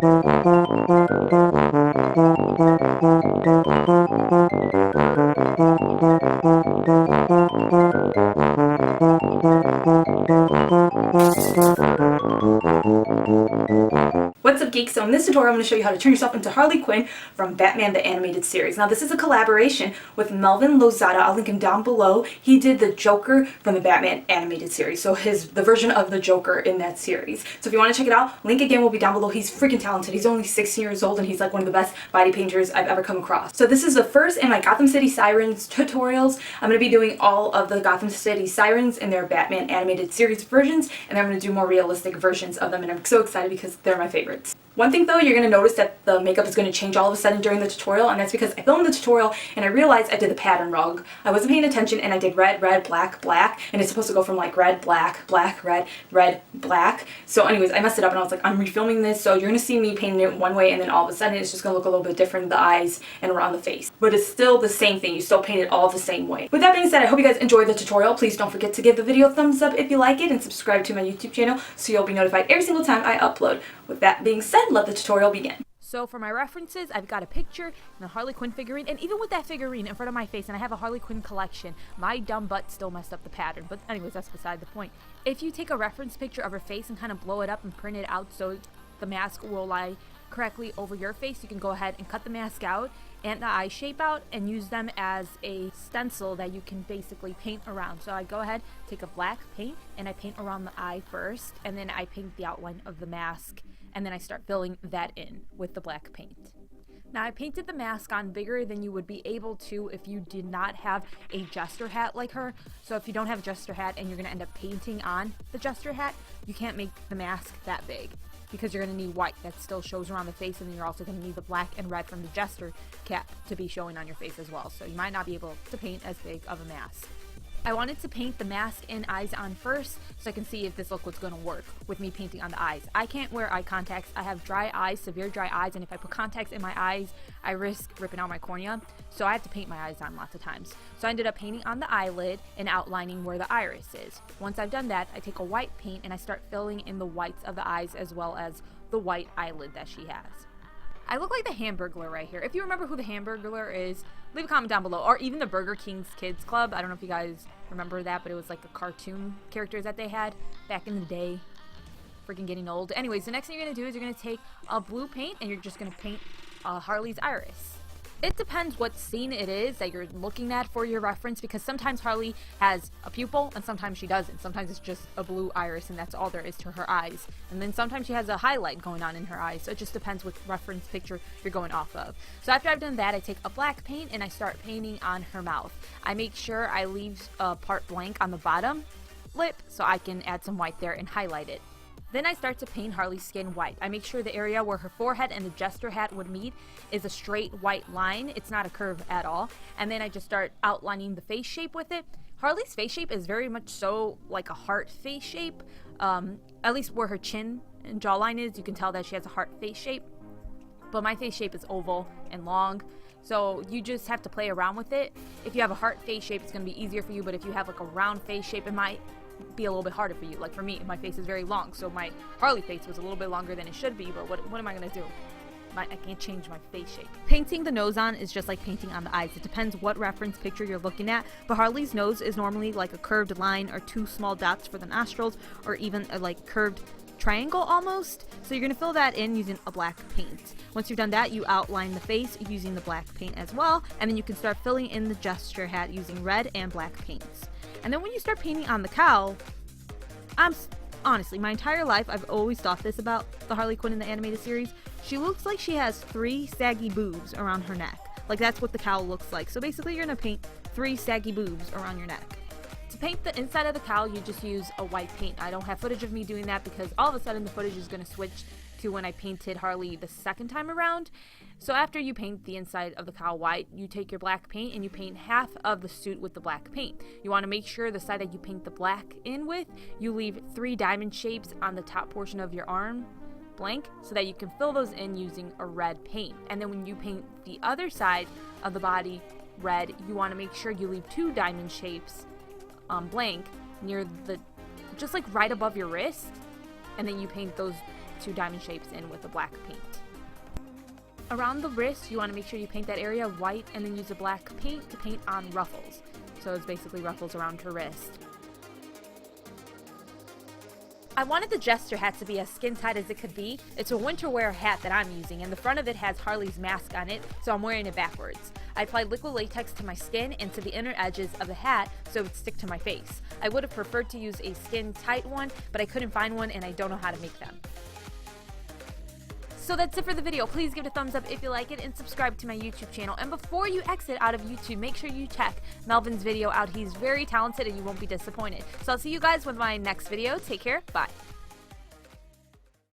What's up, geeks? So in this tutorial I'm going to show you how to turn yourself into Harley Quinn from Batman the Animated Series. Now this is a collaboration with Melvin Lozada. I'll link him down below. He did the Joker from the Batman Animated Series, so the version of the Joker in that series. So if you want to check it out, link again will be down below. He's freaking talented. He's only 16 years old and he's like one of the best body painters I've ever come across. So this is the first in my Gotham City Sirens tutorials. I'm going to be doing all of the Gotham City Sirens in their Batman Animated Series versions, and I'm going to do more realistic versions of them, and I'm so excited because they're my favorites. One thing though, you're going to notice that the makeup is going to change all of a sudden during the tutorial, and that's because I filmed the tutorial and I realized I did the pattern wrong. I wasn't paying attention and I did red, red, black, black, and it's supposed to go from like red, black, black, red, red, black. So anyways, I messed it up and I was like, I'm refilming this, so you're going to see me painting it one way and then all of a sudden it's just going to look a little bit different, the eyes and around the face. But it's still the same thing, you still paint it all the same way. With that being said, I hope you guys enjoyed the tutorial. Please don't forget to give the video a thumbs up if you like it and subscribe to my YouTube channel so you'll be notified every single time I upload. With that being said, let the tutorial begin. So for my references, I've got a picture and a Harley Quinn figurine, and even with that figurine in front of my face, and I have a Harley Quinn collection, my dumb butt still messed up the pattern. But anyways, that's beside the point. If you take a reference picture of her face and kind of blow it up and print it out so the mask will lie correctly over your face, you can go ahead and cut the mask out and the eye shape out and use them as a stencil that you can basically paint around. So I go ahead, take a black paint, and I paint around the eye first, and then I paint the outline of the mask, and then I start filling that in with the black paint. Now I painted the mask on bigger than you would be able to if you did not have a jester hat like her. So if you don't have a jester hat and you're going to end up painting on the jester hat, you can't make the mask that big, because you're going to need white that still shows around the face, and then you're also going to need the black and red from the jester cap to be showing on your face as well. So you might not be able to paint as big of a mask. I wanted to paint the mask and eyes on first so I can see if this look was going to work with me painting on the eyes. I can't wear eye contacts. I have dry eyes, severe dry eyes, and if I put contacts in my eyes, I risk ripping out my cornea. So I have to paint my eyes on lots of times. So I ended up painting on the eyelid and outlining where the iris is. Once I've done that, I take a white paint and I start filling in the whites of the eyes as well as the white eyelid that she has. I look like the Hamburglar right here. If you remember who the Hamburglar is, leave a comment down below. Or even the Burger King's Kids Club. I don't know if you guys remember that, but it was like a cartoon characters that they had back in the day. Freaking getting old. Anyways, the next thing you're going to do is you're going to take a blue paint and you're just going to paint Harley's iris. It depends what scene it is that you're looking at for your reference, because sometimes Harley has a pupil and sometimes she doesn't. Sometimes it's just a blue iris and that's all there is to her eyes. And then sometimes she has a highlight going on in her eyes. So it just depends what reference picture you're going off of. So after I've done that, I take a black paint and I start painting on her mouth. I make sure I leave a part blank on the bottom lip so I can add some white there and highlight it. Then I start to paint Harley's skin white. I make sure the area where her forehead and the jester hat would meet is a straight white line. It's not a curve at all. And then I just start outlining the face shape with it. Harley's face shape is very much so like a heart face shape. At least where her chin and jawline is, you can tell that she has a heart face shape. But my face shape is oval and long. So you just have to play around with it. If you have a heart face shape, it's going to be easier for you. But if you have like a round face shape, it might be a little bit harder for you. Like for me, my face is very long, so my Harley face was a little bit longer than it should be, but what am I gonna do? I can't change my face shape. Painting the nose on is just like painting on the eyes. It depends what reference picture you're looking at, but Harley's nose is normally like a curved line or two small dots for the nostrils, or even a like curved triangle almost. So you're going to fill that in using a black paint. Once you've done that, you outline the face using the black paint as well, and then you can start filling in the gesture hat using red and black paints. And then when you start painting on the cowl, honestly, my entire life, I've always thought this about the Harley Quinn in the animated series. She looks like she has 3 saggy boobs around her neck. Like that's what the cowl looks like. So basically you're going to paint 3 saggy boobs around your neck. To paint the inside of the cowl, you just use a white paint. I don't have footage of me doing that because all of a sudden the footage is going to switch to when I painted Harley the second time around. So after you paint the inside of the cowl white, you take your black paint and you paint half of the suit with the black paint. You want to make sure the side that you paint the black in with, you leave 3 diamond shapes on the top portion of your arm blank so that you can fill those in using a red paint. And then when you paint the other side of the body red, you want to make sure you leave 2 diamond shapes blank near the, just like right above your wrist, and then you paint those two diamond shapes in with the black paint. Around the wrist, you want to make sure you paint that area white and then use the black paint to paint on ruffles. So it's basically ruffles around her wrist. I wanted the jester hat to be as skin tight as it could be. It's a winter wear hat that I'm using, and the front of it has Harley's mask on it, so I'm wearing it backwards. I applied liquid latex to my skin and to the inner edges of the hat so it would stick to my face. I would have preferred to use a skin tight one, but I couldn't find one and I don't know how to make them. So that's it for the video. Please give it a thumbs up if you like it and subscribe to my YouTube channel. And before you exit out of YouTube, make sure you check Melvin's video out. He's very talented and you won't be disappointed. So I'll see you guys with my next video. Take care. Bye.